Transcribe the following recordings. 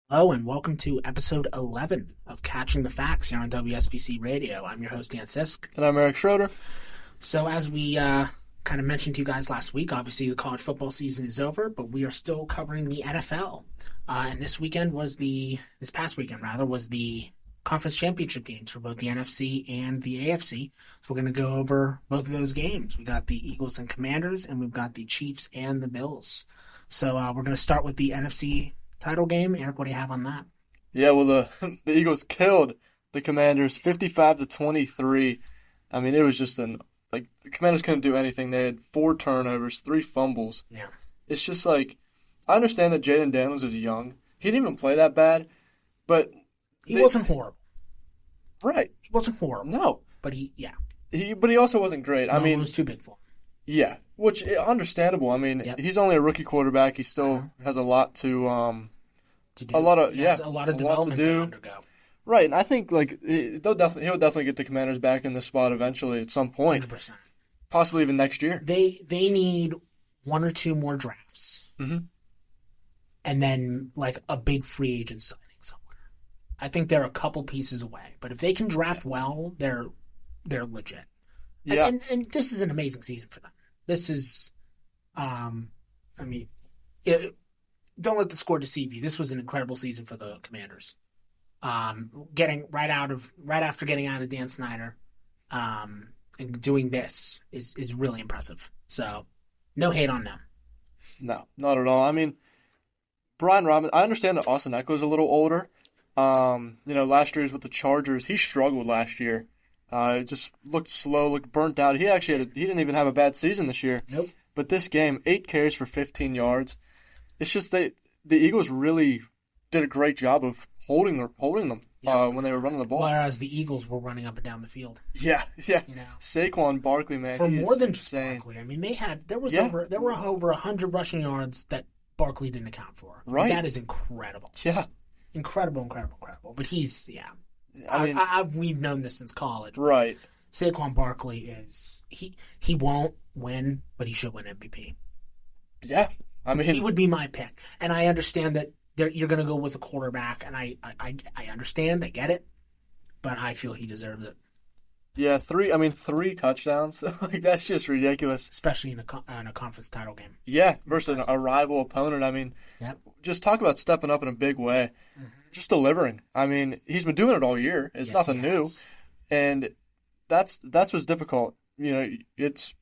Hello and welcome to episode 11 of Catching the Facts here on WSBC Radio. I'm your host, Dan Sisk. And I'm Eric Schroeder. So as we kind of mentioned to you guys last week, obviously the college football season is over, but we are still covering the NFL. And this past weekend was the conference championship games for both the NFC and the AFC. So we're going to go over both of those games. We got the Eagles and Commanders, and we've got the Chiefs and the Bills. So we're going to start with the NFC title game. Eric, what do you have on that? Yeah, well, the Eagles killed the Commanders 55-23. I mean, it was just the Commanders couldn't do anything. They had 4 turnovers, 3 fumbles. Yeah. It's just I understand that Jaden Daniels is young. He didn't even play that bad, but he wasn't horrible. Right. He wasn't horrible. No. But he also wasn't great. I mean, it was too big for him. Yeah, which understandable. I mean, He's only a rookie quarterback. He still has a lot to do. A lot of development to undergo. Right, and I think he'll definitely get the Commanders back in this spot eventually at some point. 100%. Possibly even next year. They need 1 or 2 more drafts. Mm-hmm. And then a big free agent signing somewhere. I think they're a couple pieces away, but if they can draft well, they're legit. Yeah. And this is an amazing season for them. This is, don't let the score deceive you. This was an incredible season for the Commanders. Getting right after getting out of Dan Snyder, and doing this is really impressive. So, no hate on them. No, not at all. I mean, Brian Robinson, I understand that Austin Eckler's a little older. Last year he was with the Chargers. He struggled last year. Just looked slow, looked burnt out. He didn't even have a bad season this year. Nope. But this game, 8 carries for 15 yards. It's just the Eagles really did a great job of holding them when they were running the ball. Whereas the Eagles were running up and down the field. Yeah. Saquon Barkley, man, for more than just insane. Barkley. I mean, there were over 100 rushing yards that Barkley didn't account for. Right. I mean, that is incredible. Yeah. Incredible. But he's we've known this since college. Right. Saquon Barkley is he won't win, but he should win MVP. Yeah. I mean, he would be my pick, and I understand that you're going to go with a quarterback, and I understand, I get it, but I feel he deserves it. Yeah, 3 touchdowns. That's just ridiculous, especially in a conference title game. Yeah, versus a rival opponent. I mean, just talk about stepping up in a big way, just delivering. I mean, he's been doing it all year. It's nothing new, and that's what's difficult. It's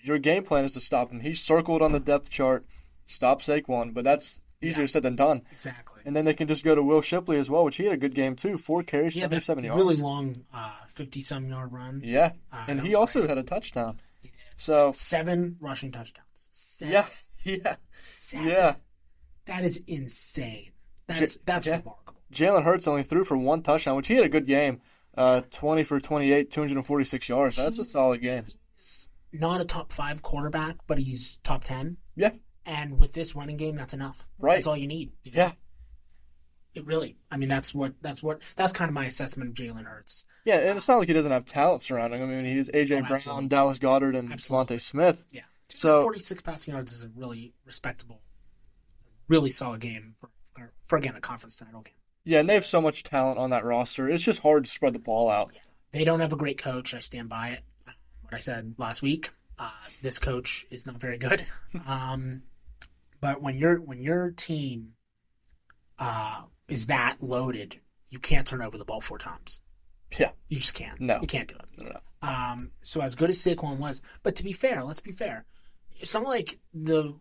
your game plan is to stop him. He's circled on the depth chart. Stop Saquon, but that's easier said than done. Exactly. And then they can just go to Will Shipley as well, which he had a good game too. 4 carries, 77 yards. Really long 50-some yard run. Yeah, and he also had a touchdown. He did. So 7 rushing touchdowns. 7. Yeah. 7. Yeah. That is insane. That's remarkable. Jalen Hurts only threw for 1 touchdown, which he had a good game. 20 for 28, 246 yards. That's a solid game. He's not a top 5 quarterback, but he's top 10. Yeah. And with this running game, that's enough. Right. That's all you need. Yeah. It really. I mean, that's kind of my assessment of Jalen Hurts. Yeah, and it's not like he doesn't have talent surrounding him. I mean, he has A.J. Brown, absolutely. Dallas Goedert, and Devontae Smith. Yeah. So 46 passing yards is a really respectable, really solid game for again, a conference title game. Yeah, and they have so much talent on that roster. It's just hard to spread the ball out. Yeah. They don't have a great coach. I stand by it. What I said last week, this coach is not very good. But when your team is that loaded, you can't turn over the ball 4 times. Yeah. You just can't. No. You can't do it. No. So as good as Saquon was, but to be fair, let's be fair. It's not like the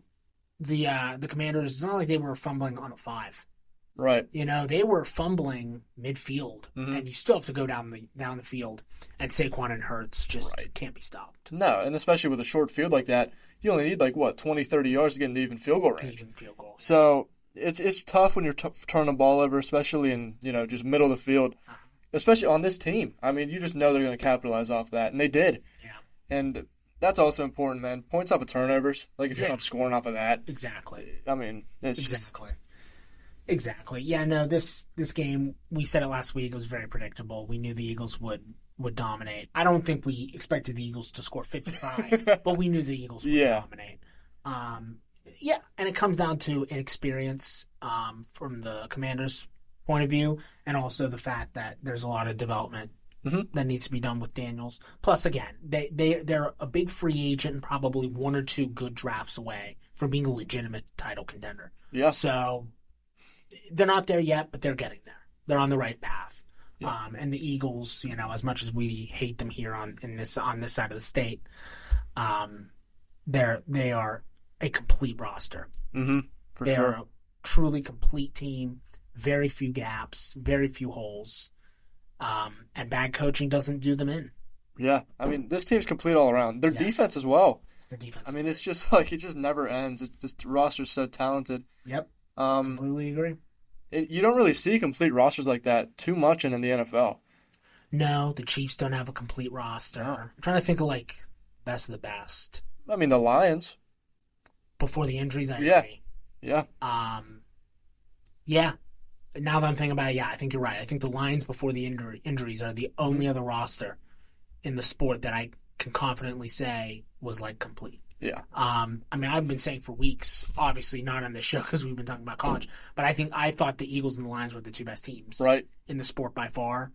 Commanders, it's not like they were fumbling on a 5. Right. They were fumbling midfield, and you still have to go down the field, and Saquon and Hurts just can't be stopped. No, and especially with a short field like that, you only need 20, 30 yards to get into even field goal range. So it's tough when you're turning the ball over, especially in just middle of the field, especially on this team. I mean, you just know they're going to capitalize off that, and they did. Yeah. And that's also important, man. Points off of turnovers. If you're not scoring off of that. Exactly. I mean, it's Exactly. Yeah, no, this game, we said it last week, it was very predictable. We knew the Eagles would dominate. I don't think we expected the Eagles to score 55, but we knew the Eagles would dominate. Yeah, and it comes down to inexperience from the Commanders point of view, and also the fact that there's a lot of development that needs to be done with Daniels. Plus, again, they're a big free agent and probably one or two good drafts away from being a legitimate title contender. Yeah. So they're not there yet, but they're getting there. They're on the right path. Yeah. And the Eagles, as much as we hate them here on this side of the state, they are a complete roster. They are a truly complete team. Very few gaps, very few holes, and bad coaching doesn't do them in. Yeah, I mean, this team's complete all around. Their defense as well. Their defense. I mean, it's just like it just never ends. This roster's so talented. Yep. Completely agree. You don't really see complete rosters like that too much in the NFL. No, the Chiefs don't have a complete roster. No. I'm trying to think of best of the best. I mean, the Lions. Before the injuries, I agree. Yeah. Yeah. Now that I'm thinking about it, I think you're right. I think the Lions before the injuries are the only other roster in the sport that I can confidently say was complete. Yeah. I mean, I've been saying for weeks, obviously not on this show because we've been talking about college, but I thought the Eagles and the Lions were the two best teams in the sport by far.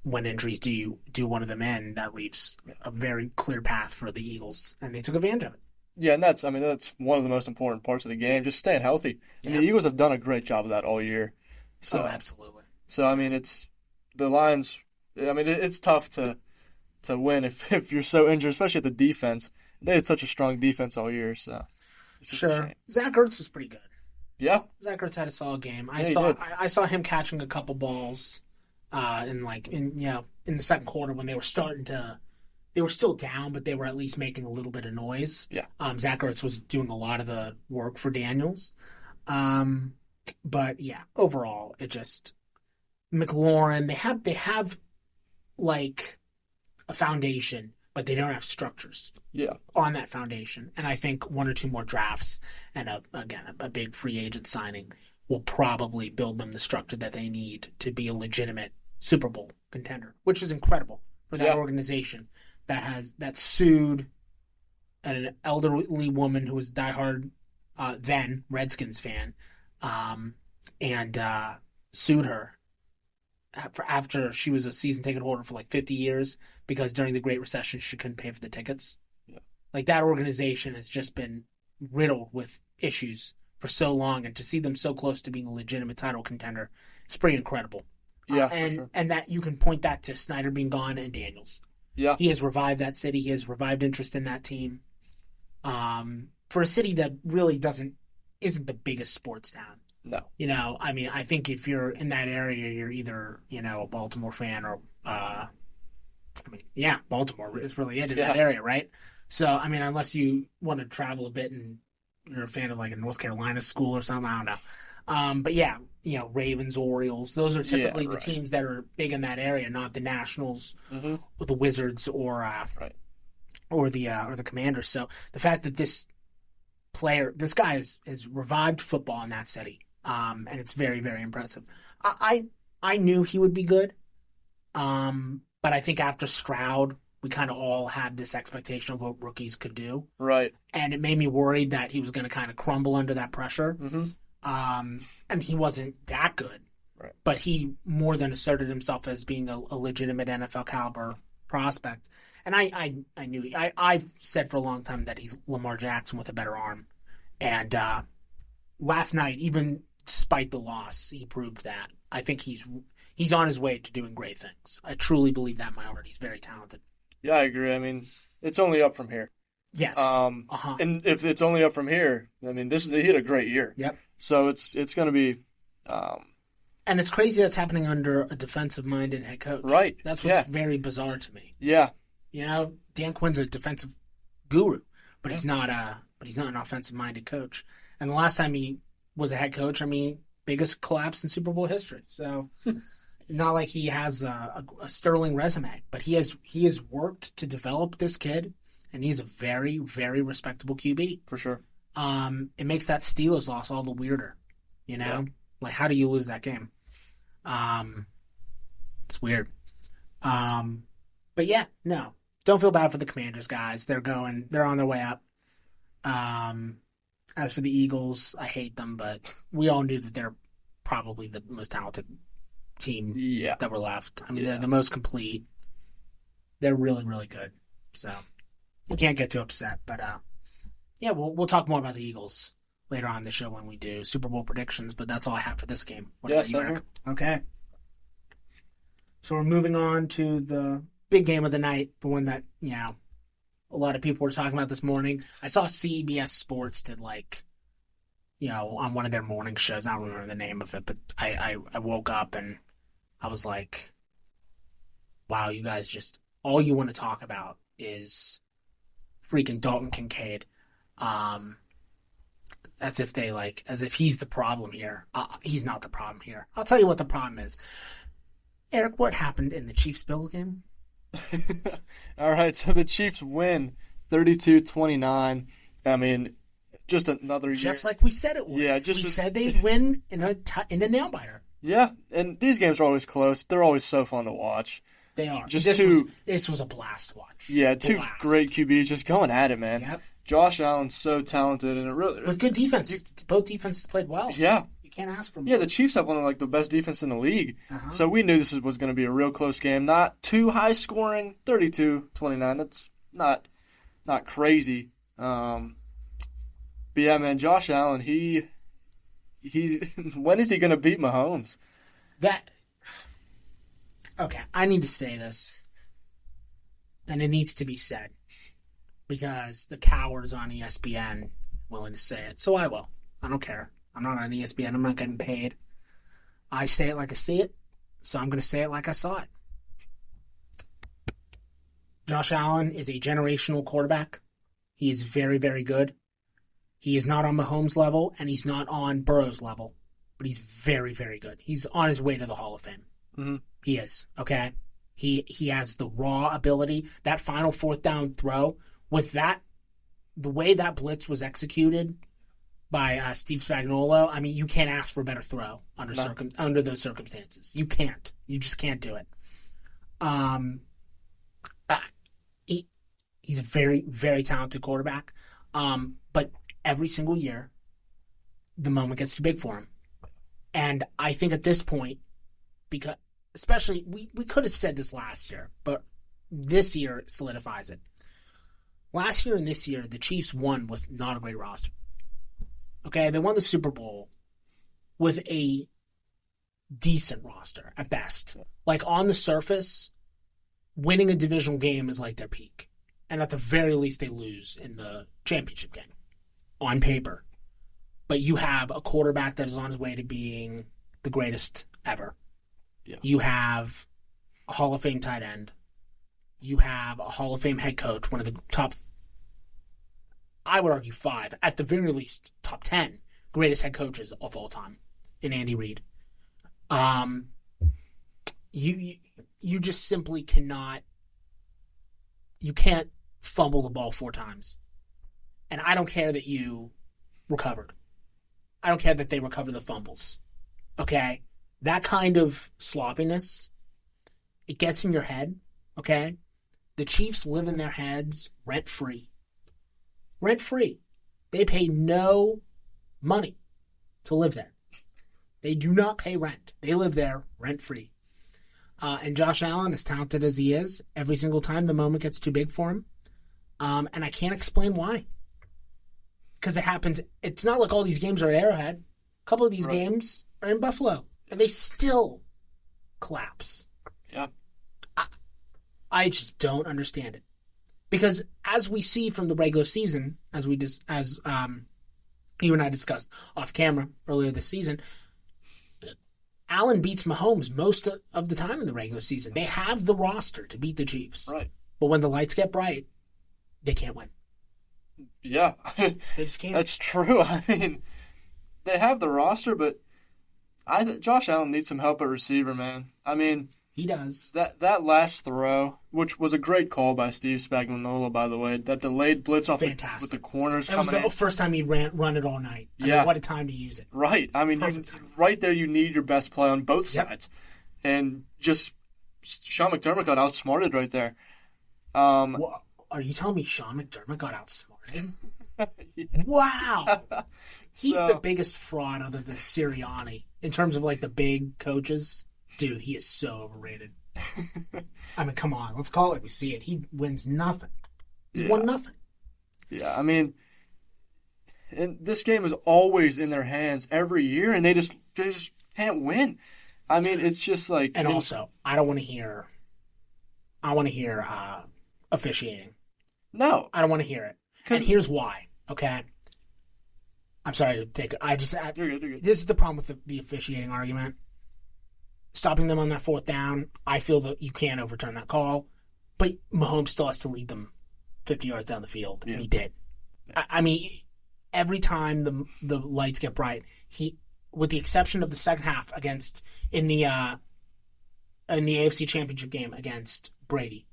When injuries do one of them in, that leaves a very clear path for the Eagles, and they took advantage of it. Yeah, and that's one of the most important parts of the game, just staying healthy. And the Eagles have done a great job of that all year. So, absolutely. So, I mean, it's the Lions. I mean, it's tough to win if you're so injured, especially at the defense. They had such a strong defense all year, so it's just a shame. Zach Ertz was pretty good. Yeah, Zach Ertz had a solid game. I saw him catching a couple balls in the second quarter when they were starting to. They were still down, but they were at least making a little bit of noise. Yeah. Zach Ertz was doing a lot of the work for Daniels. But yeah, overall, it just McLaurin. They have a foundation, but they don't have structures. Yeah. On that foundation, and I think one or two more drafts and a big free agent signing will probably build them the structure that they need to be a legitimate Super Bowl contender, which is incredible for that organization. That sued an elderly woman who was a diehard then Redskins fan, and sued her after she was a season ticket holder for 50 years because during the Great Recession she couldn't pay for the tickets. Yeah. That organization has just been riddled with issues for so long, and to see them so close to being a legitimate title contender is pretty incredible. Yeah, and that you can point that to Snyder being gone and Daniels. Yeah. He has revived that city. He has revived interest in that team. For a city that really isn't the biggest sports town. No. I mean, I think if you're in that area, you're either, a Baltimore fan or, Baltimore is really it in that area, right? So, I mean, unless you want to travel a bit and you're a fan of a North Carolina school or something, I don't know. But yeah, Ravens, Orioles, those are typically the teams that are big in that area, not the Nationals or the Wizards or the Commanders. So the fact that this guy has revived football in that city, and it's very, very impressive. I knew he would be good, but I think after Stroud, we kind of all had this expectation of what rookies could do. Right. And it made me worried that he was going to kind of crumble under that pressure. And he wasn't that good. Right. But he more than asserted himself as being a legitimate NFL caliber prospect. And I knew I've said for a long time that he's Lamar Jackson with a better arm. And last night, even despite the loss, he proved that. I think he's on his way to doing great things. I truly believe that in my heart. He's very talented. Yeah, I agree. I mean, it's only up from here. Yes. And if it's only up from here, I mean, he had a great year. Yep. So it's going to be. And it's crazy that's happening under a defensive-minded head coach. Right. That's what's very bizarre to me. Yeah. Dan Quinn's a defensive guru, but he's not an offensive-minded coach. And the last time he was a head coach, biggest collapse in Super Bowl history. So. Not like he has a sterling resume, but he has worked to develop this kid, and he's a very, very respectable QB. For sure. It makes that Steelers loss all the weirder, Yeah. How do you lose that game? It's weird. But yeah, no. Don't feel bad for the Commanders, guys. They're on their way up. As for the Eagles, I hate them, but we all knew that they're probably the most talented team that were left. I mean, they're the most complete. They're really, really good. So you can't get too upset. But we'll talk more about the Eagles later on in the show when we do Super Bowl predictions. But that's all I have for this game. What about you, Eric? Okay. So we're moving on to the big game of the night, the one that a lot of people were talking about this morning. I saw CBS Sports did on one of their morning shows. I don't remember the name of it, but I woke up and I was like, wow, you guys just, all you want to talk about is freaking Dalton Kincaid. As if he's the problem here. He's not the problem here. I'll tell you what the problem is. Eric, what happened in the Chiefs-Bills game? All right, so the Chiefs win 32-29. I mean, just another year. Just like we said it would. Yeah, we said they'd win in a nail-biter. Yeah, and these games are always close. They're always so fun to watch. They are. This was a blast to watch. Yeah, two great QBs just going at it, man. Yep. Josh Allen's so talented, and it really with good defense. Both defenses played well. Yeah. Can't ask for more. Yeah, the Chiefs have one of the best defense in the league. So we knew this was going to be a real close game. Not too high scoring, 32-29. That's not crazy. But yeah, man, Josh Allen, he's when is he going to beat Mahomes? Okay, I need to say this, and it needs to be said because the cowards on ESPN willing to say it. So I will. I don't care. I'm not on ESPN. I'm not getting paid. I say it like I see it, so I'm going to say it like I saw it. Josh Allen is a generational quarterback. He is very, very good. He is not on Mahomes' level, and he's not on Burrow's level, but he's very, very good. He's on his way to the Hall of Fame. Mm-hmm. He is, okay? He has the raw ability. That final fourth down throw, with that, the way that blitz was executed by Steve Spagnuolo, I mean, you can't ask for a better throw under those circumstances. You can't. You just can't do it. He's a very, very talented quarterback. But every single year, the moment gets too big for him. And I think at this point, because especially, we could have said this last year, but this year solidifies it. Last year and this year, the Chiefs won with not a great roster. Okay, they won the Super Bowl with a decent roster at best. Like on the surface, winning a divisional game is like their peak. And at the very least, they lose in the championship game on paper. But you have a quarterback that is on his way to being the greatest ever. Yeah. You have a Hall of Fame tight end. You have a Hall of Fame head coach, one of the top, I would argue 5, at the very least top 10 greatest head coaches of all time in Andy Reid. You just simply cannot, you can't fumble the ball 4 times. And I don't care that you recovered. I don't care that they recover the fumbles. Okay? That kind of sloppiness, it gets in your head. Okay? The Chiefs live in their heads rent-free. Rent-free. They pay no money to live there. They do not pay rent. They live there rent-free. And Josh Allen, as talented as he is, every single time the moment gets too big for him. And I can't explain why. Because it happens. It's not like all these games are at Arrowhead. A couple of these games are in Buffalo. And they still collapse. Yeah. I just don't understand it. Because as we see from the regular season, as you and I discussed off camera earlier this season, Allen beats Mahomes most of the time in the regular season. They have the roster to beat the Chiefs. Right. But when the lights get bright, they can't win. Yeah. They just can't. That's true. I mean, they have the roster, but Josh Allen needs some help at receiver, man. I mean, he does. That last throw, which was a great call by Steve Spagnuolo, by the way, that delayed blitz off with the corners coming in. That was the first time he run it all night. I mean, what a time to use it. Right. I mean, right there you need your best play on both sides. And just Sean McDermott got outsmarted right there. Well, are you telling me Sean McDermott got outsmarted? Wow. He's the biggest fraud other than Sirianni in terms of like the big coaches. Dude, he is so overrated. I mean, come on. Let's call it like we see it. He wins nothing. He's won nothing. Yeah, I mean, and this game is always in their hands every year, and they just can't win. I mean, it's just like... And also, I don't want to hear... officiating. No. I don't want to hear it. And here's why, okay? I'm sorry to take it. You're good. This is the problem with the officiating argument. Stopping them on that fourth down, I feel that you can't overturn that call, but Mahomes still has to lead them 50 yards down the field, and he did. Yeah. I mean, every time the lights get bright, he, with the exception of the second half in the AFC Championship game against Brady,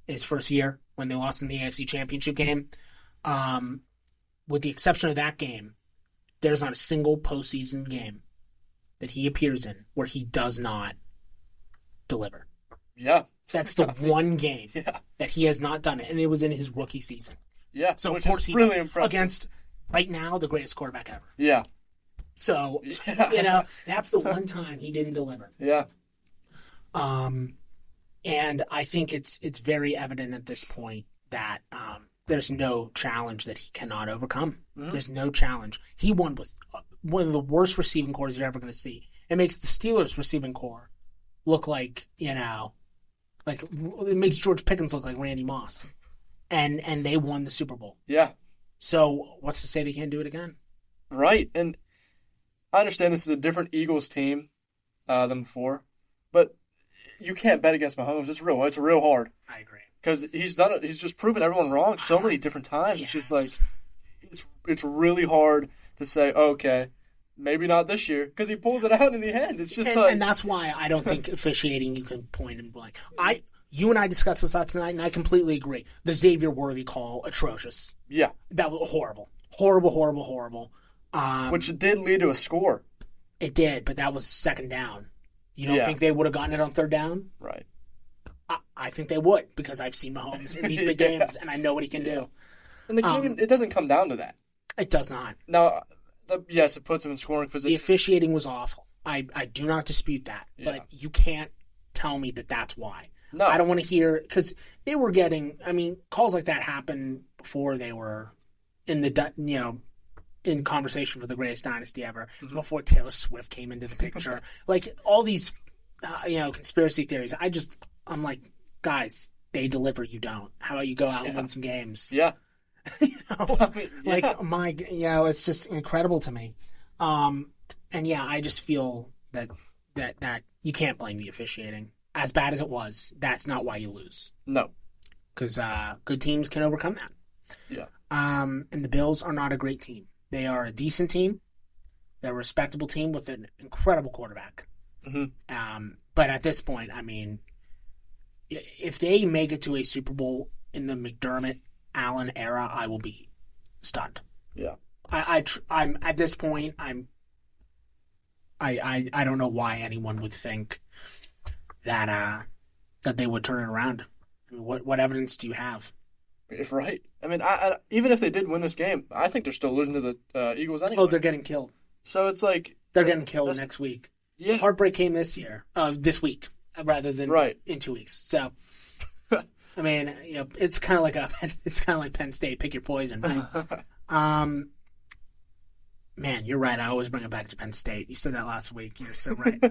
in his first year when they lost in the AFC Championship game, with the exception of that game, there's not a single postseason game that he appears in where he does not deliver. Yeah. That's the one game that he has not done it, and it was in his rookie season. Yeah, so which of course is really impressive. Against, right now, the greatest quarterback ever. Yeah. So, that's the one time he didn't deliver. Yeah. And I think it's very evident at this point that there's no challenge that he cannot overcome. Mm-hmm. There's no challenge. He won with one of the worst receiving cores you're ever going to see. It makes the Steelers' receiving core look like, like it makes George Pickens look like Randy Moss. And they won the Super Bowl. Yeah. So what's to say they can't do it again? Right. And I understand this is a different Eagles team than before, but you can't bet against Mahomes. It's real hard. I agree. Because he's done it. He's just proven everyone wrong so many different times. Yes. It's just like it's really hard to say, okay, maybe not this year, because he pulls it out in the end. It's just and that's why I don't think officiating you can point and blank. You and I discussed this out tonight, and I completely agree. The Xavier Worthy call, atrocious. Yeah, that was horrible. Horrible. Which did lead to a score. It did, but that was second down. You don't think they would have gotten it on third down? Right. I think they would, because I've seen Mahomes in these big games, and I know what he can do. And the game, it doesn't come down to that. It does not. Now, yes, it puts him in scoring position. The officiating was awful. I do not dispute that, but you can't tell me that that's why. No. I don't want to hear, because they were getting, calls like that happened before they were in in conversation for the greatest dynasty ever, before Taylor Swift came into the picture. Like, all these, conspiracy theories, I'm like, guys, they deliver, you don't. How about you go out and win some games? Yeah. It's just incredible to me. I just feel that you can't blame the officiating. As bad as it was, that's not why you lose. No. Because good teams can overcome that. Yeah. And the Bills are not a great team. They are a decent team. They're a respectable team with an incredible quarterback. Mm-hmm. But at this point, if they make it to a Super Bowl in the McDermott Allen era, I will be stunned. Yeah. I'm at this point. I don't know why anyone would think that they would turn it around. What evidence do you have? Right. I even if they did win this game, I think they're still losing to the Eagles anyway. Oh, they're getting killed. So it's like they're getting killed next week. Yeah. Heartbreak came this week rather than in 2 weeks. So. It's kind of like Penn State. Pick your poison. Right? Man, you're right. I always bring it back to Penn State. You said that last week. You're so right.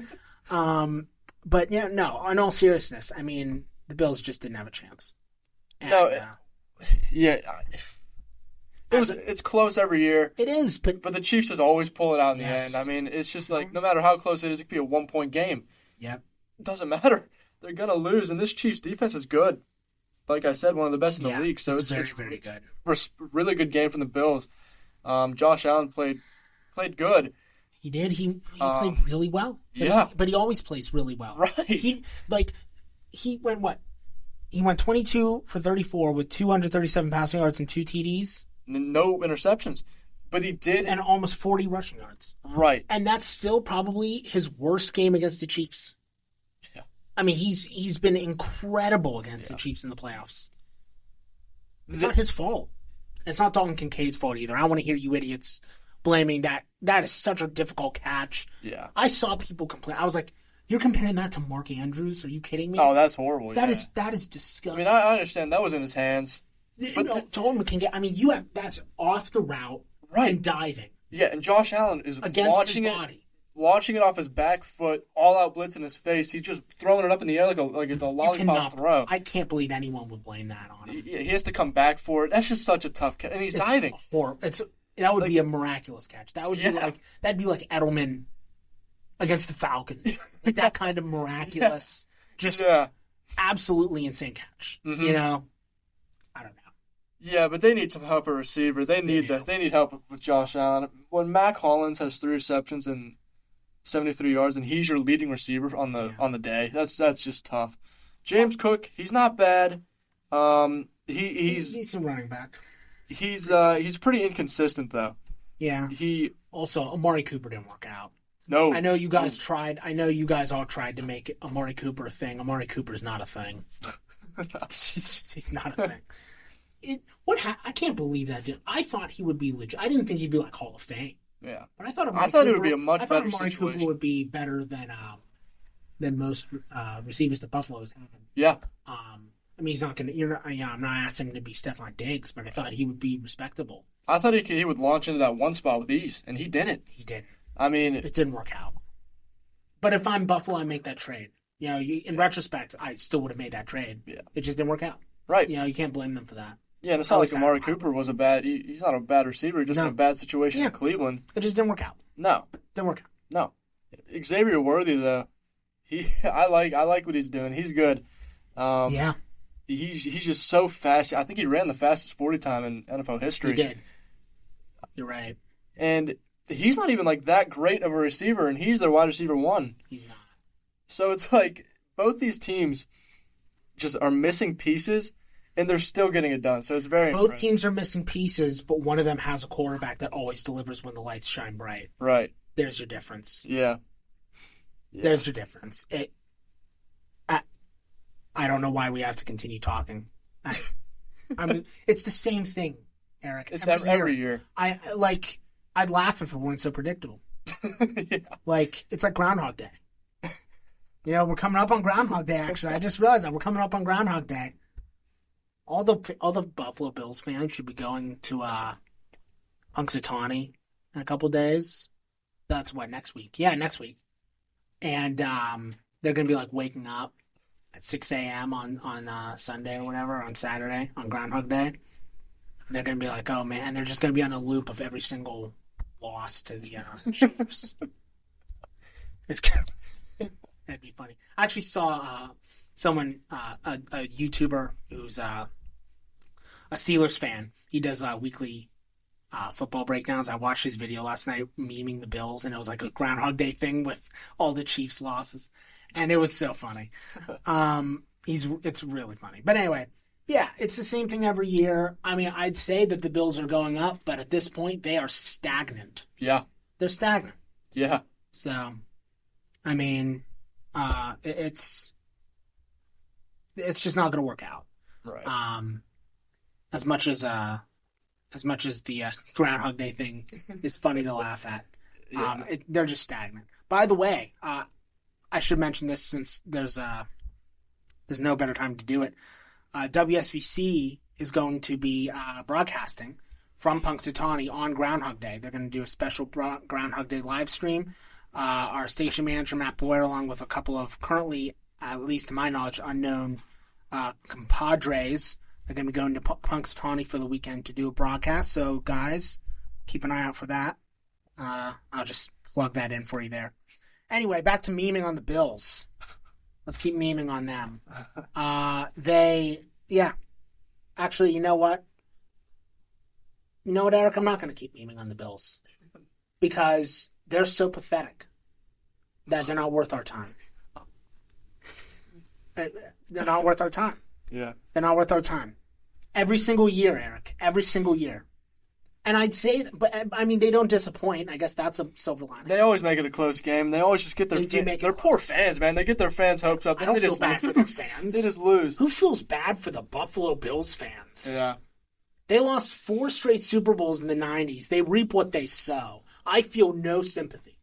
But yeah, no. In all seriousness, the Bills just didn't have a chance. And, it's close every year. It is, but the Chiefs just always pull it out in the end. It's just like no matter how close it is, it could be a 1-point game. Yep. It doesn't matter. They're gonna lose, and this Chiefs defense is good. Like I said, one of the best in the league. So it's very good. Really good game from the Bills. Josh Allen played good. He did. He played really well. But he always plays really well. Right. He went what? He went 22 for 34 with 237 passing yards and 2 TDs. No interceptions. But he did. And almost 40 rushing yards. Right. And that's still probably his worst game against the Chiefs. Yeah. He's been incredible against the Chiefs in the playoffs. It's not his fault. It's not Dalton Kincaid's fault either. I want to hear you idiots blaming that. That is such a difficult catch. Yeah. I saw people complain. I was like, you're comparing that to Mark Andrews? Are you kidding me? Oh, that's horrible. That is disgusting. I mean, I understand that was in his hands. But Dalton Kincaid, I mean, that's off the route and diving. Yeah, and Josh Allen is against launching his body. Launching it off his back foot, all out blitz in his face. He's just throwing it up in the air like a lollipop throw. I can't believe anyone would blame that on him. Yeah, he has to come back for it. That's just such a tough catch, and he's diving. Horrible. That would be a miraculous catch. That would be like Edelman against the Falcons. Like that kind of miraculous, absolutely insane catch. Mm-hmm. You know, I don't know. Yeah, but they need some help at receiver. They need help with Josh Allen. When Mac Hollins has 3 receptions and 73 yards, and he's your leading receiver on the day. That's just tough. James Cook, he's not bad. He's a running back. He's pretty inconsistent though. Yeah. He also Amari Cooper didn't work out. No. I know you guys tried. I know you guys all tried to make Amari Cooper a thing. Amari Cooper's not a thing. He's not a thing. I can't believe that. I thought he would be legit. I didn't think he'd be like Hall of Fame. Yeah, but I thought it would be a much better Amari situation. Cooper would be better than most receivers that Buffalo's had. Yeah. I mean, he's not going to. I'm not asking him to be Stephon Diggs, but I thought he would be respectable. I thought he would launch into that one spot with ease, and he didn't. He didn't. I mean, it didn't work out. But if I'm Buffalo, I make that trade. You know, in retrospect, I still would have made that trade. Yeah. It just didn't work out. Right. You know, you can't blame them for that. Yeah, and it's not like Amari Cooper was a bad. He's not a bad receiver. Just in a bad situation in Cleveland. It just didn't work out. No, didn't work out. No. Xavier Worthy though, I like what he's doing. He's good. Yeah. He's just so fast. I think he ran the fastest 40 time in NFL history. He did. You're right. And he's not even like that great of a receiver, and he's their wide receiver 1. He's not. So it's like both these teams just are missing pieces, and they're still getting it done. So it's very Both impressive. teams are missing pieces, but one of them has a quarterback that always delivers when the lights shine bright. Right. There's your difference. Yeah. There's your difference. I don't know why we have to continue talking. I mean, it's the same thing, Eric. It's every year. I'd laugh if it weren't so predictable. Yeah. Like, it's like Groundhog Day. You know, we're coming up on Groundhog Day, actually. I just realized that we're coming up on Groundhog Day. All the Buffalo Bills fans should be going to Punxsutawney in a couple days. That's what, next week? Yeah, next week. And they're going to be, like, waking up at 6 a.m. on Sunday or whatever, on Saturday, on Groundhog Day. And they're going to be like, oh, man. And they're just going to be on a loop of every single loss to the Chiefs. That'd be funny. I actually saw someone, a YouTuber who's a Steelers fan. He does weekly football breakdowns. I watched his video last night memeing the Bills, and it was like a Groundhog Day thing with all the Chiefs' losses. And it was so funny. It's really funny. But anyway, yeah, it's the same thing every year. I mean, I'd say that the Bills are going up, but at this point, they are stagnant. Yeah. They're stagnant. Yeah. So, I mean, it's just not going to work out. Right. As much as the Groundhog Day thing is funny to laugh at, they're just stagnant. By the way, I should mention this since there's no better time to do it. WSVC is going to be broadcasting from Punxsutawney on Groundhog Day. They're going to do a special Groundhog Day live stream. Our station manager, Matt Boyer, along with a couple of currently, at least to my knowledge, unknown compadres, are going to be going to Punxsutawney for the weekend to do a broadcast. So, guys, keep an eye out for that. I'll just plug that in for you there. Anyway, back to memeing on the Bills. Let's keep memeing on them. Actually, you know what? You know what, Eric? I'm not going to keep memeing on the Bills. Because they're so pathetic that they're not worth our time. They're not worth our time. Yeah. They're not worth our time. Every single year, Eric. Every single year. And I'd say, but I mean, they don't disappoint. I guess that's a silver lining. They always make it a close game. They always just get their poor fans, man. They get their fans' hopes up. I don't feel bad for their fans. They just lose. Who feels bad for the Buffalo Bills fans? Yeah. They lost 4 straight Super Bowls in the 90s. They reap what they sow. I feel no sympathy.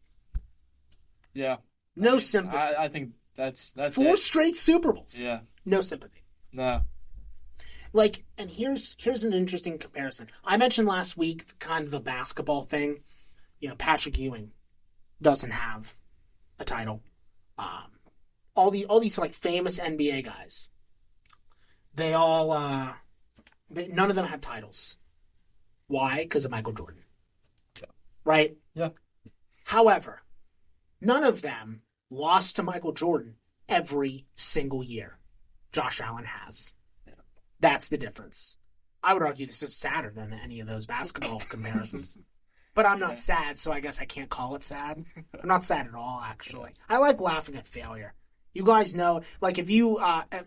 Yeah. No sympathy. I think that's 4 it. straight Super Bowls. Yeah. No sympathy. No. Like, and here's an interesting comparison. I mentioned last week kind of the basketball thing. You know, Patrick Ewing doesn't have a title. All these like famous NBA guys, they all none of them have titles. Why? Because of Michael Jordan. Yeah. Right? Yeah. However, none of them lost to Michael Jordan every single year. Josh Allen has. Yeah. That's the difference. I would argue this is sadder than any of those basketball comparisons. But I'm not sad, so I guess I can't call it sad. I'm not sad at all, actually. I like laughing at failure. You guys know, like if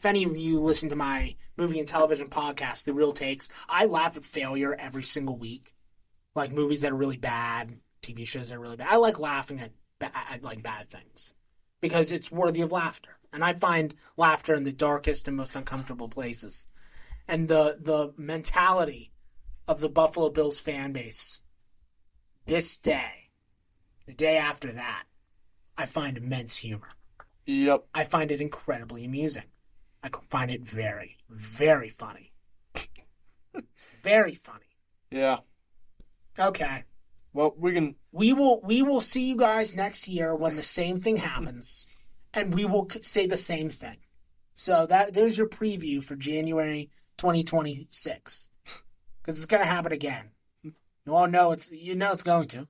any of you listen to my movie and television podcast, The Real Takes, I laugh at failure every single week. Like movies that are really bad, TV shows that are really bad. I like laughing at like bad things because it's worthy of laughter. And I find laughter in the darkest and most uncomfortable places. And the mentality of the Buffalo Bills fan base this day, the day after that, I find immense humor. Yep. I find it incredibly amusing. I find it very, very funny. Very funny. Yeah. Okay. Well, we will see you guys next year when the same thing happens, and we will say the same thing. So there's your preview for January 2026, because it's going to happen again. You all know it's going to.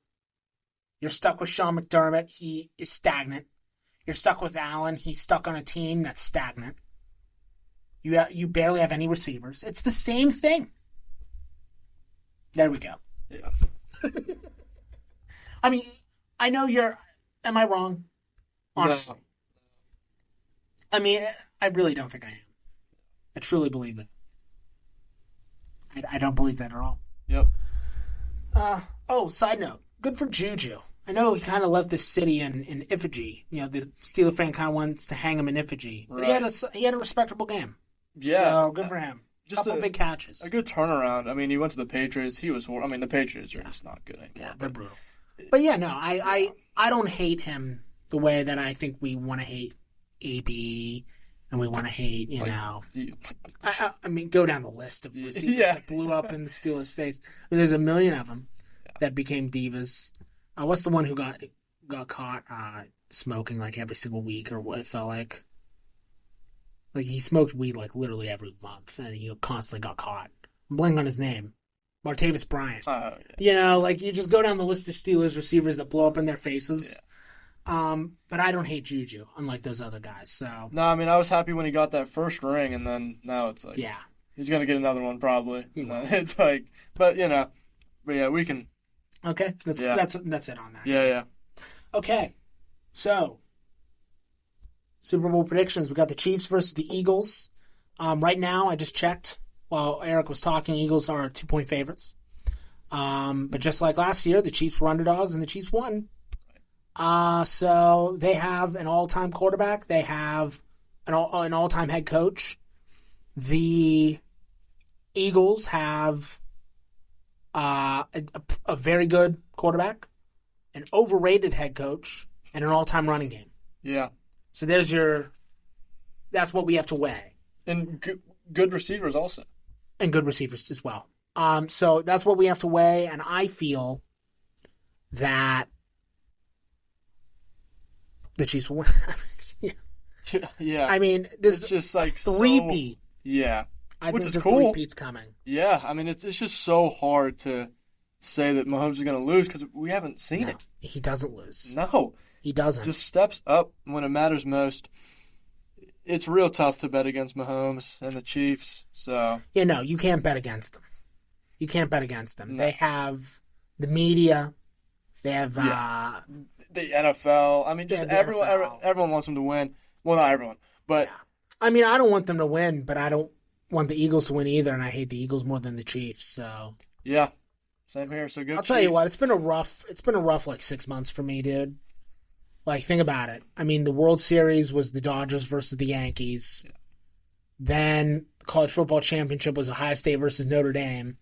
You're stuck with Sean McDermott. He is stagnant. You're stuck with Allen. He's stuck on a team that's stagnant. You barely have any receivers. It's the same thing. There we go. Yeah. I mean, I know you're... Am I wrong? Honestly. No. I mean, I really don't think I am. I truly believe it. I don't believe that at all. Yep. Side note. Good for Juju. I know he kind of left the city in effigy. You know, the Steeler fan kind of wants to hang him in effigy. But right. he had a respectable game. Yeah. So, good for him. Just couple big catches. A good turnaround. I mean, he went to the Patriots. He was horrible. I mean, the Patriots are just not good anymore. Yeah, they're brutal. But yeah, no, I don't hate him the way that I think we want to hate AB and we want to hate, I mean, go down the list of receivers that blew up in the Steelers' face. I mean, there's a million of them that became divas. What's the one who got caught smoking like every single week or what it felt like? Like he smoked weed like literally every month and he constantly got caught. I'm blanking on his name. Martavis Bryant. Yeah. You know, like you just go down the list of Steelers receivers that blow up in their faces. Yeah. But I don't hate Juju, unlike those other guys. So no, I mean I was happy when he got that first ring, and then now it's like he's gonna get another one probably. It's like, but we can. Okay, that's it on that. Yeah. Okay, so Super Bowl predictions. We got the Chiefs versus the Eagles. Right now, I just checked while Eric was talking. Eagles are 2-point favorites. But just like last year, the Chiefs were underdogs and the Chiefs won. So they have an all-time quarterback. They have an all-time head coach. The Eagles have a very good quarterback, an overrated head coach, and an all-time running game. Yeah. So that's what we have to weigh. And good receivers also. And good receivers as well. So that's what we have to weigh, and I feel that the Chiefs will win. Yeah. I mean, this it's just like three-peat. Yeah. Which is cool. Three-peat's coming. Yeah. I mean, it's just so hard to say that Mahomes is going to lose because we haven't seen it. He doesn't lose. No. He doesn't. Just steps up when it matters most. It's real tough to bet against Mahomes and the Chiefs. So you can't bet against them. You can't bet against them. No. They have the media. They have the NFL. I mean, just everyone wants them to win. Well, not everyone, but I mean, I don't want them to win, but I don't want the Eagles to win either, and I hate the Eagles more than the Chiefs. So yeah, same here. So good. I'll tell you what, it's been a rough like 6 months for me, dude. Like, think about it. I mean, the World Series was the Dodgers versus the Yankees. Yeah. Then the College Football Championship was Ohio State versus Notre Dame.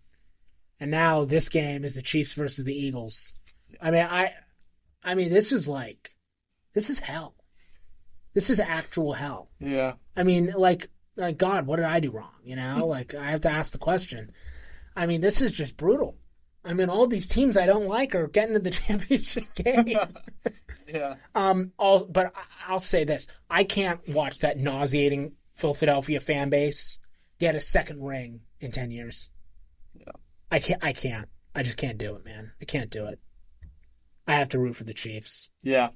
And now this game is the Chiefs versus the Eagles. I mean, this is hell. This is actual hell. Yeah. I mean, like God, what did I do wrong? You know, like I have to ask the question. I mean, this is just brutal. I mean, all these teams I don't like are getting to the championship game. Yeah. But I'll say this: I can't watch that nauseating Philadelphia fan base get a second ring in 10 years. Yeah. I can't. I just can't do it, man. I can't do it. I have to root for the Chiefs. Yeah.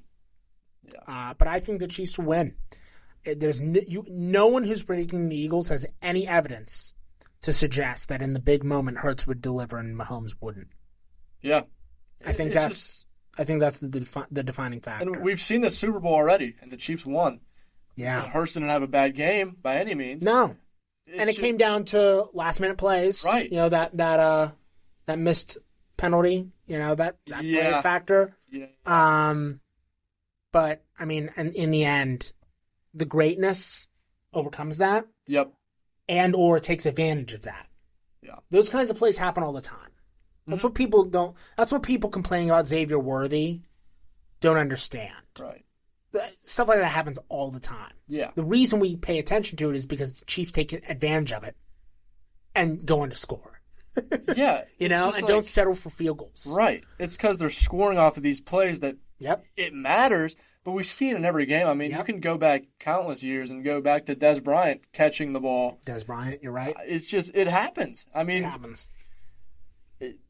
But I think the Chiefs will win. There's no one who's predicting the Eagles has any evidence to suggest that in the big moment Hurts would deliver and Mahomes wouldn't. Yeah. I think that's the defining factor. And we've seen the Super Bowl already, and the Chiefs won. Yeah. Hurts didn't have a bad game by any means. No. It came down to last-minute plays. Right. You know, that missed penalty, you know, that play factor. Yeah. But, I mean, in the end, the greatness overcomes that. Yep. And or takes advantage of that. Yeah. Those kinds of plays happen all the time. That's what people don't. That's what people complaining about Xavier Worthy don't understand. Right. Stuff like that happens all the time. Yeah. The reason we pay attention to it is because the Chiefs take advantage of it and go on to score. Yeah. You know, and don't settle for field goals. Right. It's because they're scoring off of these plays that it matters. But we see it in every game. I mean, you can go back countless years and go back to Des Bryant catching the ball. Des Bryant, you're right. It's just, it happens. I mean, it happens.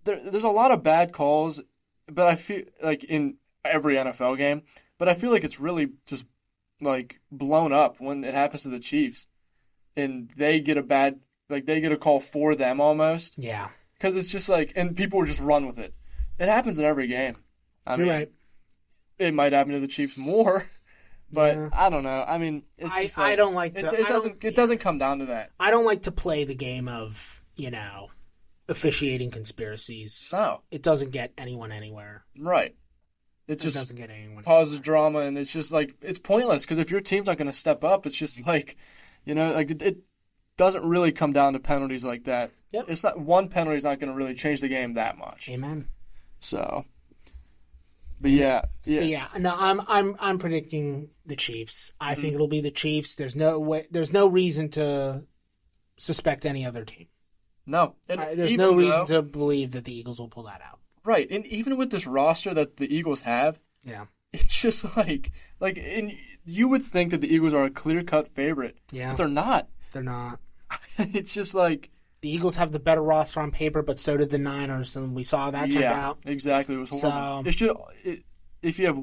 There's a lot of bad calls, but I feel like in every NFL game, but I feel like it's really just like blown up when it happens to the Chiefs and they get a call for them almost. Yeah. Because it's just like, and people will just run with it. It happens in every game. You're right. It might happen to the Chiefs more, but I don't know. I mean, it's just like, I don't like to. It doesn't come down to that. I don't like to play the game of, you know, officiating conspiracies. No, it doesn't get anyone anywhere. Right. It just doesn't get anyone. Causes drama, and it's just like it's pointless because if your team's not going to step up, it's just like, you know, like it doesn't really come down to penalties like that. Yep. It's not one penalty is not going to really change the game that much. Amen. So. But yeah. No, I'm predicting the Chiefs. I think it'll be the Chiefs. There's no reason to suspect any other team. No, and there's no reason to believe that the Eagles will pull that out. Right, and even with this roster that the Eagles have, it's just like, and you would think that the Eagles are a clear-cut favorite, but they're not. They're not. It's just like the Eagles have the better roster on paper, but so did the Niners, and we saw that turn out. Exactly. It was horrible. If you have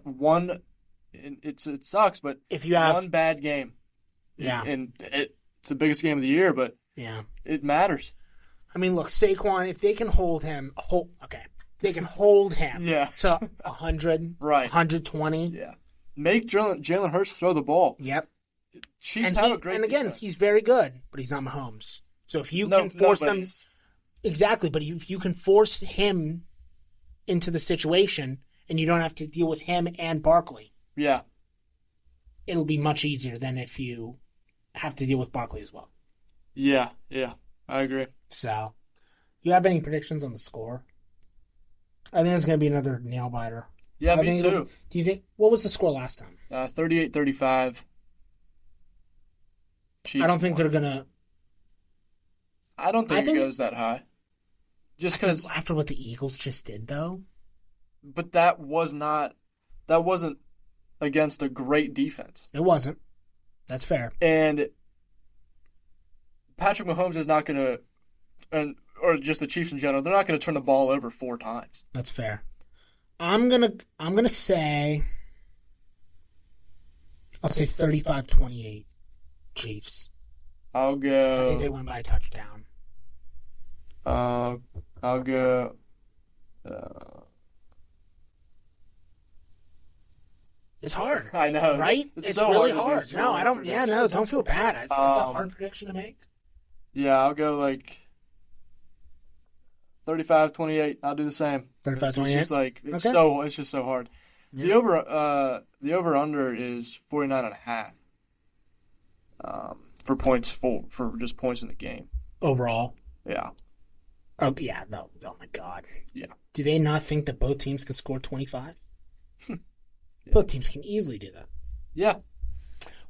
one, it sucks, but if you have one bad game, and it's the biggest game of the year, but it matters. I mean, look, Saquon, if they can hold him, they can hold him to 100, right, 120. Yeah, make Jalen Hurts throw the ball. Yep. Chiefs have a great and again, defense. he's very good, but he's not Mahomes. So if you can force them, exactly, but if you can force him into the situation and you don't have to deal with him and Barkley, it'll be much easier than if you have to deal with Barkley as well. Yeah, I agree. So, you have any predictions on the score? I think it's going to be another nail biter. Yeah, me too. Do you think, what was the score last time? 38-35. I don't think they're going to. I don't think it goes that high. Just because after what the Eagles just did, though. But that wasn't against a great defense. It wasn't. That's fair. And Patrick Mahomes is not going to, or just the Chiefs in general, they're not going to turn the ball over 4 times. That's fair. I'm gonna say, I'll say 35-28 Chiefs. I'll go. I think they win by a touchdown. I'll go. It's hard. I know, right? It's so really hard. No, I don't. Yeah, no, don't feel bad. It's a hard prediction to make. Yeah, I'll go like 35-28. I'll do the same. 35-28. It's just like it's just so hard. Yeah. The over under is 49.5. For points for just points in the game overall. Yeah. Oh, yeah. No. Oh, my God. Yeah. Do they not think that both teams can score 25? Yeah. Both teams can easily do that. Yeah.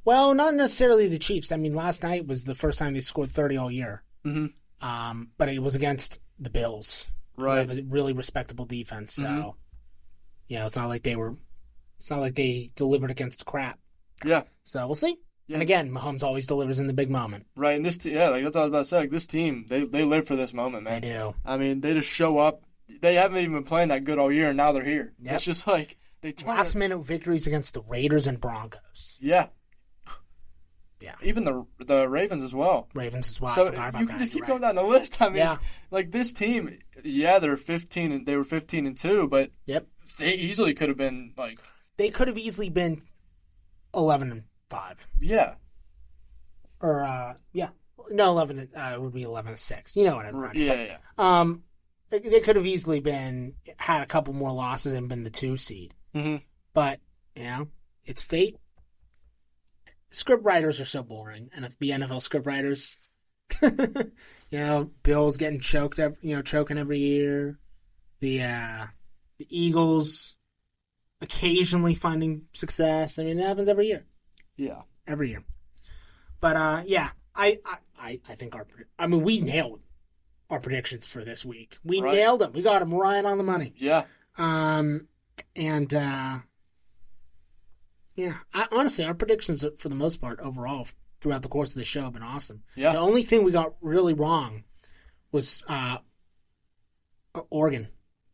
Well, not necessarily the Chiefs. I mean, last night was the first time they scored 30 all year. Mm-hmm. But it was against the Bills. Right. They have a really respectable defense. So, it's not like they delivered against crap. Yeah. So we'll see. Yeah. And again, Mahomes always delivers in the big moment. Right. And that's what I was about to say. Like, this team, they live for this moment, man. They do. I mean, they just show up. They haven't even been playing that good all year, and now they're here. Yep. It's just like they turn last-minute victories against the Raiders and Broncos. Yeah. Yeah. Even the Ravens as well. Ravens as well. So I forgot about you that. can just keep going down the list. I mean, yeah. Like this team, yeah, they were 15-2, but yep, they easily could have been like. They could have easily been 11-5. Yeah. Or no, 11. It would be 11-6. You know what I'm trying to say. Yeah. They could have easily had a couple more losses and been the 2 seed. Mm-hmm. But it's fate. Script writers are so boring, and if the NFL script writers, Bills getting choking every year, the Eagles occasionally finding success. I mean, it happens every year. Yeah, every year. But I think we nailed our predictions for this week. We nailed them. We got them right on the money. Yeah. Yeah, honestly, our predictions for the most part overall throughout the course of the show have been awesome. Yeah. The only thing we got really wrong was Oregon.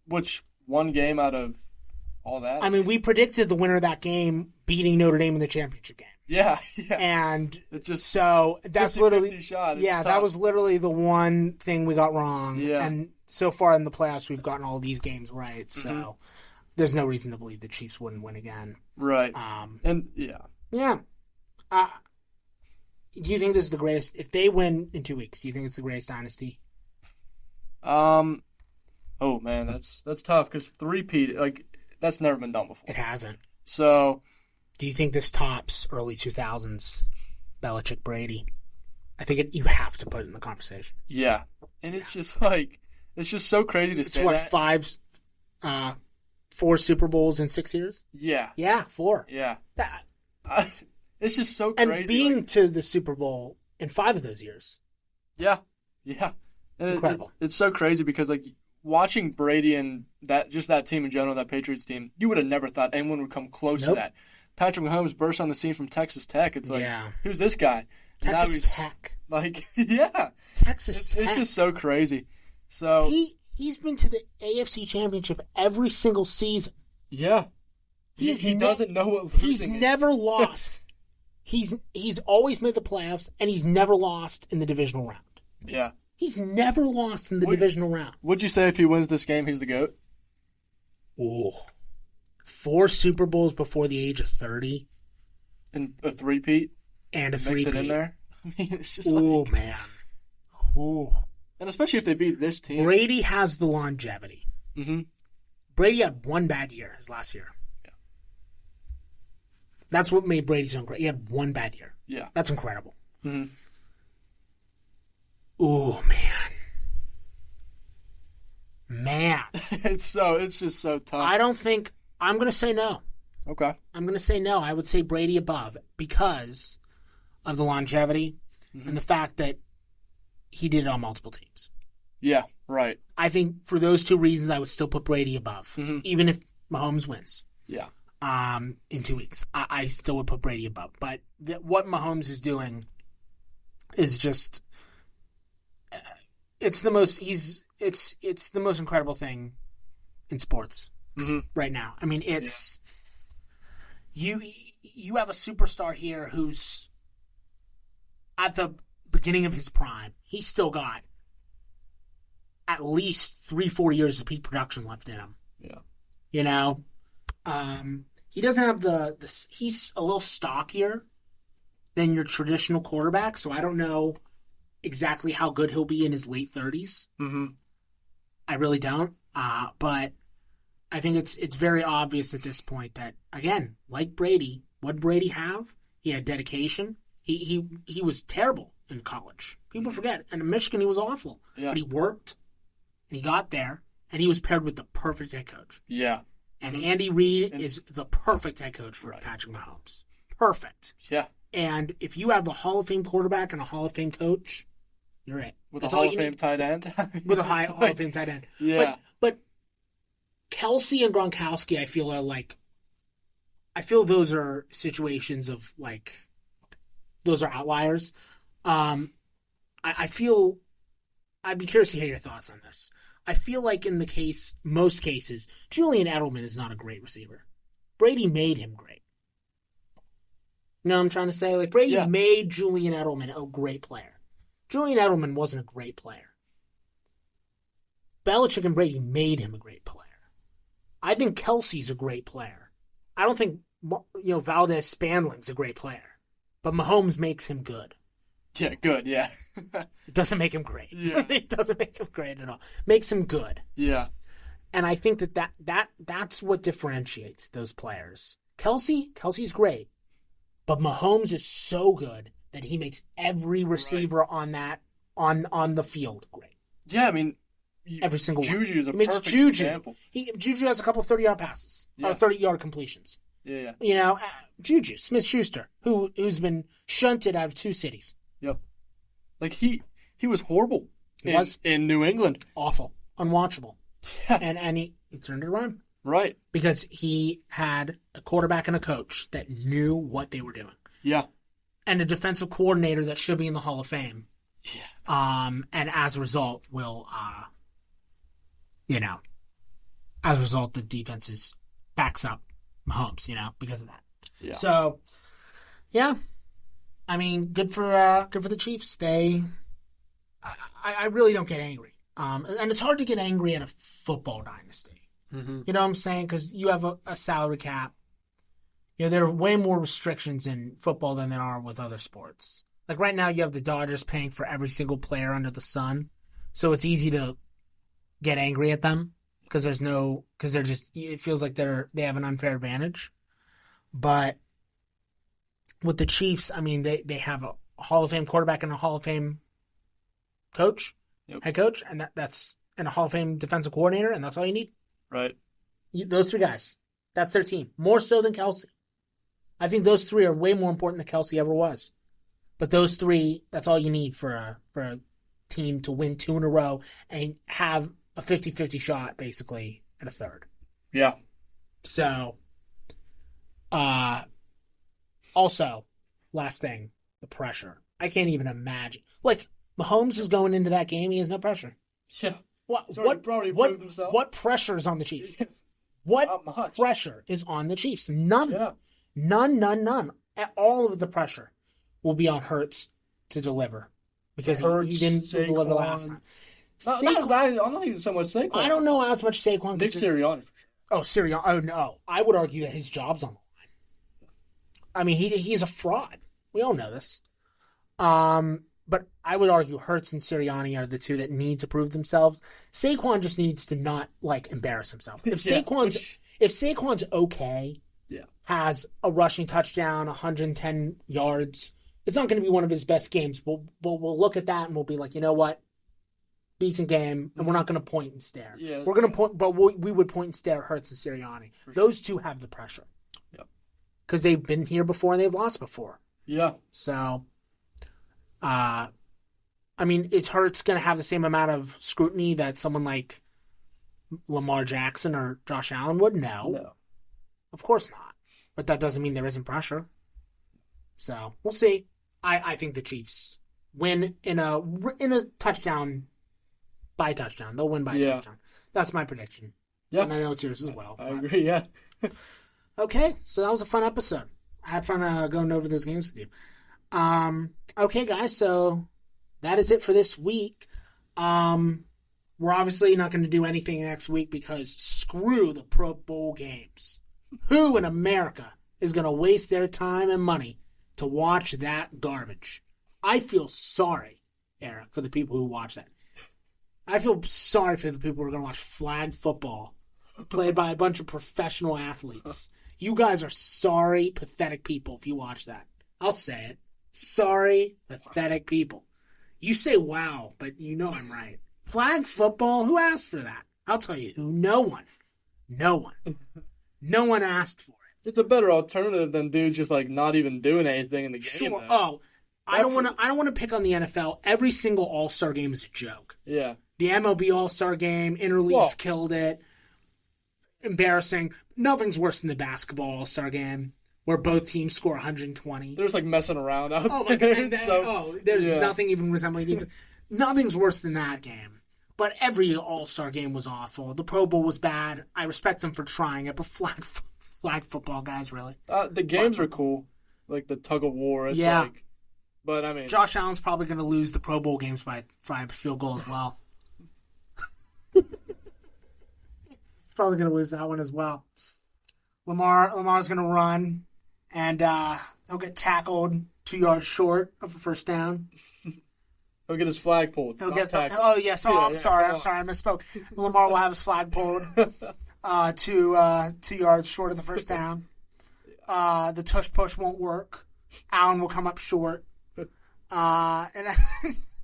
Which one game out of all that? I mean, we predicted the winner of that game beating Notre Dame in the championship game. Yeah. And it just so that's literally shot. That was literally the one thing we got wrong. Yeah. And so far in the playoffs, we've gotten all these games right. So there's no reason to believe the Chiefs wouldn't win again. Right. And yeah. Yeah. Do you think this is the greatest? If they win in 2 weeks, do you think it's the greatest dynasty? Oh man, that's tough because three-peat, that's never been done before. It hasn't. So, do you think this tops early 2000s Belichick Brady? I think you have to put it in the conversation. Yeah, and it's just it's just so crazy to say that. 4 Super Bowls in 6 years? Yeah. Yeah, 4. Yeah. That. It's just so crazy. And being to the Super Bowl in 5 of those years. Yeah. Yeah. And incredible. It's so crazy because, watching Brady and that team in general, that Patriots team, you would have never thought anyone would come close to that. Patrick Mahomes burst on the scene from Texas Tech. It's who's this guy? Texas Tech. Yeah. Texas Tech. It's just so crazy. So He's been to the AFC Championship every single season. Yeah. He doesn't know what losing is. He's never lost. He's always made the playoffs, and he's never lost in the divisional round. Yeah. He's never lost in the divisional round. Would you say if he wins this game, he's the GOAT? Ooh. 4 Super Bowls before the age of 30. And a three-peat? And a Mix three-peat. it in there? I mean, it's just man. Ooh. And especially if they beat this team. Brady has the longevity. Mm-hmm. Brady had one bad year his last year. Yeah. That's what made Brady so great. He had one bad year. Yeah. That's incredible. Mm-hmm. Ooh, man. Man. It's just so tough. I'm going to say no. Okay. I'm going to say no. I would say Brady above because of the longevity and the fact that he did it on multiple teams. Yeah, right. I think for those 2 reasons, I would still put Brady above, even if Mahomes wins. Yeah. In 2 weeks, I still would put Brady above. But what Mahomes is doing is just it's the most incredible thing in sports right now. I mean, it's you have a superstar here who's at the beginning of his prime. He's still got at least 3-4 years of peak production left in him. Yeah. You know? He doesn't have he's a little stockier than your traditional quarterback, so I don't know exactly how good he'll be in his late 30s. Mm-hmm. I really don't. But I think it's very obvious at this point that, again, like Brady, what did Brady have? He had dedication. He was terrible in college. People forget. And in Michigan, he was awful. Yeah. But he worked. And he got there, and he was paired with the perfect head coach. Yeah. And Andy Reid is the perfect head coach for Patrick Mahomes. Perfect. Yeah. And if you have a Hall of Fame quarterback and a Hall of Fame coach, you're it. With a Hall of Fame tight end. With a Hall of Fame tight end. Yeah. But Kelsey and Gronkowski, I feel those are situations of those are outliers. I feel I'd be curious to hear your thoughts on this. I feel like in most cases, Julian Edelman is not a great receiver. Brady made him great. You know what I'm trying to say? Brady made Julian Edelman a great player. Julian Edelman wasn't a great player. Belichick and Brady made him a great player. I think Kelsey's a great player. I don't think Valdez Spanling's a great player. But Mahomes makes him good. Yeah, good, yeah. It doesn't make him great. Yeah. It doesn't make him great at all. Makes him good. Yeah. And I think that's what differentiates those players. Kelsey's great, but Mahomes is so good that he makes every receiver on the field great. Yeah, I mean, every single one. Juju is a perfect example. Juju has a couple 30-yard passes or 30-yard completions. Yeah. Juju Smith-Schuster, who's been shunted out of 2 cities. Yep. He was horrible. He was in New England. Awful, unwatchable. Yeah. And he turned it around. Right. Because he had a quarterback and a coach that knew what they were doing. Yeah. And a defensive coordinator that should be in the Hall of Fame. Yeah. And as a result, the defense backs up Mahomes, because of that. Yeah. So, yeah. I mean, good for the Chiefs. I really don't get angry. And it's hard to get angry at a football dynasty. Mm-hmm. You know what I'm saying? Because you have a salary cap. There are way more restrictions in football than there are with other sports. Right now, you have the Dodgers paying for every single player under the sun. So it's easy to get angry at them because it feels like they have an unfair advantage. But with the Chiefs, I mean, they have a Hall of Fame quarterback and a Hall of Fame coach, head coach, and that's a Hall of Fame defensive coordinator, and that's all you need. Right. Those 3 guys. That's their team. More so than Kelsey. I think those 3 are way more important than Kelsey ever was. But those 3, that's all you need for a team to win 2 in a row and have a 50-50 shot, basically, at a third. Yeah. So, also, last thing, the pressure. I can't even imagine. Mahomes is going into that game, he has no pressure. Yeah. What pressure is on the Chiefs? What pressure is on the Chiefs? None. Yeah. None. All of the pressure will be on Hurts to deliver because he didn't deliver last time. I'm not even so much Saquon. I don't know as much Saquon. Nick Sirianni. Oh, Sirianni. Oh, no. I would argue that his job's on the line. I mean, he's a fraud. We all know this. But I would argue Hurts and Sirianni are the 2 that need to prove themselves. Saquon just needs to not embarrass himself. If Saquon's okay, has a rushing touchdown, 110 yards, it's not going to be one of his best games. We'll look at that and we'll be like, you know what? Decent game, and we're not going to point and stare. Yeah, we're going to point, but we would point and stare at Hurts and Sirianni. Those 2 have the pressure. Yep. Because they've been here before and they've lost before. Yeah. So, I mean, is Hurts going to have the same amount of scrutiny that someone like Lamar Jackson or Josh Allen would? No. Of course not. But that doesn't mean there isn't pressure. So, we'll see. I think the Chiefs win in a touchdown by touchdown. They'll win by touchdown. That's my prediction. Yeah. And I know it's yours as well. I agree, yeah. Okay, so that was a fun episode. I had fun going over those games with you. Okay, guys, so that is it for this week. We're obviously not going to do anything next week because screw the Pro Bowl games. Who in America is going to waste their time and money to watch that garbage? I feel sorry, Eric, for the people who watch that. I feel sorry for the people who are going to watch flag football played by a bunch of professional athletes. You guys are sorry, pathetic people if you watch that. I'll say it. Sorry, pathetic people. You say wow, but you know I'm right. Flag football? Who asked for that? I'll tell you who. No one. No one. No one asked for it. It's a better alternative than dudes just like not even doing anything in the game. Sure. Oh, I don't want to pick on the NFL. Every single All-Star game is a joke. Yeah. The MLB All-Star game, interleagues killed it. Embarrassing. Nothing's worse than the basketball All-Star game where both teams score 120. There's like messing around out my there. God. There's nothing even resembling even. Nothing's worse than that game. But every All-Star game was awful. The Pro Bowl was bad. I respect them for trying it, but flag football guys, really. The games are cool, like the tug of war. It's like, but I mean, Josh Allen's probably going to lose the Pro Bowl games by 5 field goals as well. Probably going to lose that one as well. Lamar's going to run, and he'll get tackled 2 yards short of a first down. He'll get his flag pulled. I'm sorry. I misspoke. Lamar will have his flag pulled 2 yards short of the first down. The tush push won't work. Allen will come up short. And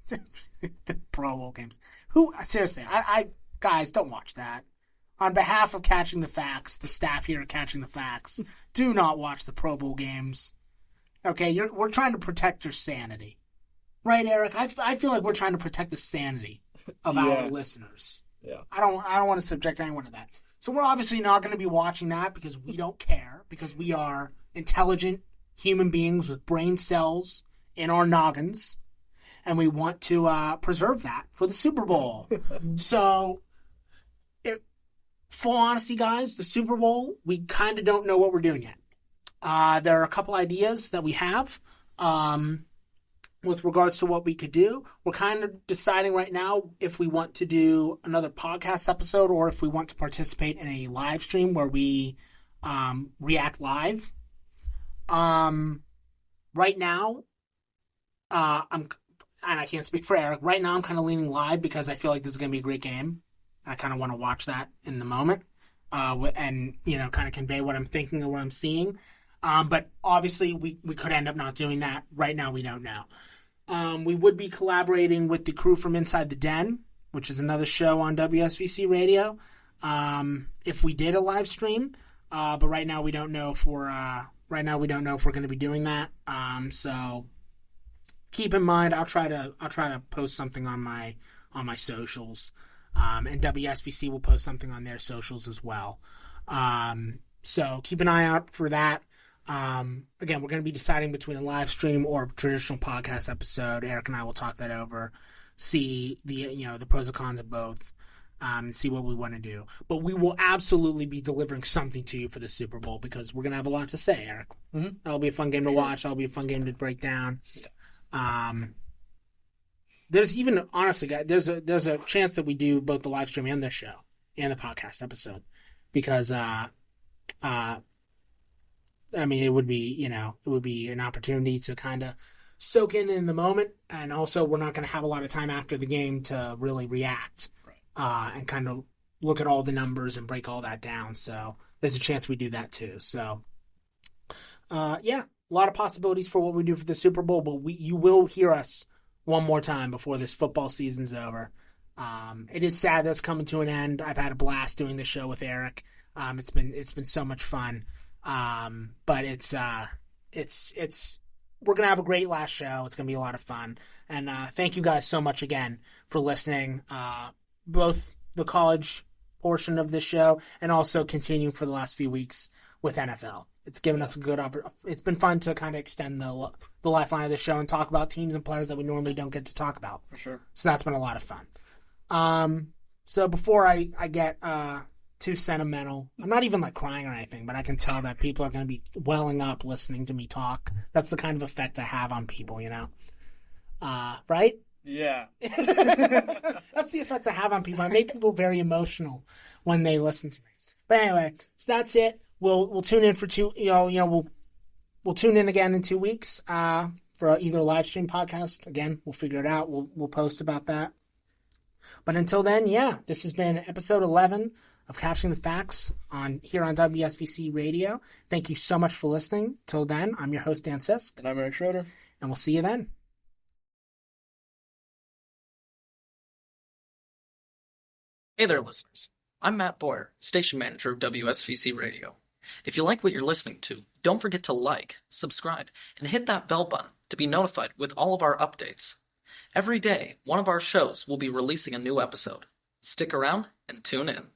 the Pro Bowl games. Seriously, I guys, don't watch that. On behalf of Catching the Facts, the staff here at Catching the Facts, do not watch the Pro Bowl games. Okay, we're trying to protect your sanity. Right, Eric? I feel like we're trying to protect the sanity of our listeners. Yeah. I don't want to subject anyone to that. So we're obviously not going to be watching that because we don't care, because we are intelligent human beings with brain cells in our noggins, and we want to preserve that for the Super Bowl. So, full honesty, guys, the Super Bowl, we kind of don't know what we're doing yet. There are a couple ideas that we have. With regards to what we could do, we're kind of deciding right now if we want to do another podcast episode or if we want to participate in a live stream where we react live. Right now, and I can't speak for Eric. Right now, I'm kind of leaning live because I feel like this is going to be a great game. I kind of want to watch that in the moment, and kind of convey what I'm thinking or what I'm seeing. But obviously, we could end up not doing that. Right now, we don't know. We would be collaborating with the crew from Inside the Den, which is another show on WSVC Radio, if we did a live stream. But right now, we don't know if we're going to be doing that. So keep in mind, I'll try to post something on my socials, and WSVC will post something on their socials as well. So keep an eye out for that. Again, we're going to be deciding between a live stream or a traditional podcast episode. Eric and I will talk that over, see the pros and cons of both, and see what we want to do. But we will absolutely be delivering something to you for the Super Bowl because we're going to have a lot to say, Eric. Mm-hmm. That'll be a fun game to watch. That'll be a fun game to break down. There's even, honestly, guys, there's a chance that we do both the live stream and this show and the podcast episode because, it would be an opportunity to kind of soak in the moment, and also we're not going to have a lot of time after the game to really react, and kind of look at all the numbers and break all that down. So there's a chance we do that too. So, a lot of possibilities for what we do for the Super Bowl, but you will hear us one more time before this football season's over. It is sad that's coming to an end. I've had a blast doing this show with Eric. It's been so much fun. But it's we're going to have a great last show. It's going to be a lot of fun. And, thank you guys so much again for listening, both the college portion of this show and also continuing for the last few weeks with NFL. It's given us a good it's been fun to kind of extend the lifeline of the show and talk about teams and players that we normally don't get to talk about. For sure. So that's been a lot of fun. So before I get, too sentimental. I'm not even crying or anything, but I can tell that people are going to be welling up listening to me talk. That's the kind of effect I have on people, right? Yeah. That's the effect I have on people. I make people very emotional when they listen to me. But anyway, so that's it. We'll tune in for we'll tune in again in 2 weeks for either a live stream podcast. Again, we'll figure it out. We'll post about that. But until then, this has been episode 11 of Catching the Facts here on WSVC Radio. Thank you so much for listening. Till then, I'm your host, Dan Sisk. And I'm Eric Schroeder. And we'll see you then. Hey there, listeners. I'm Matt Boyer, station manager of WSVC Radio. If you like what you're listening to, don't forget to like, subscribe, and hit that bell button to be notified with all of our updates. Every day, one of our shows will be releasing a new episode. Stick around and tune in.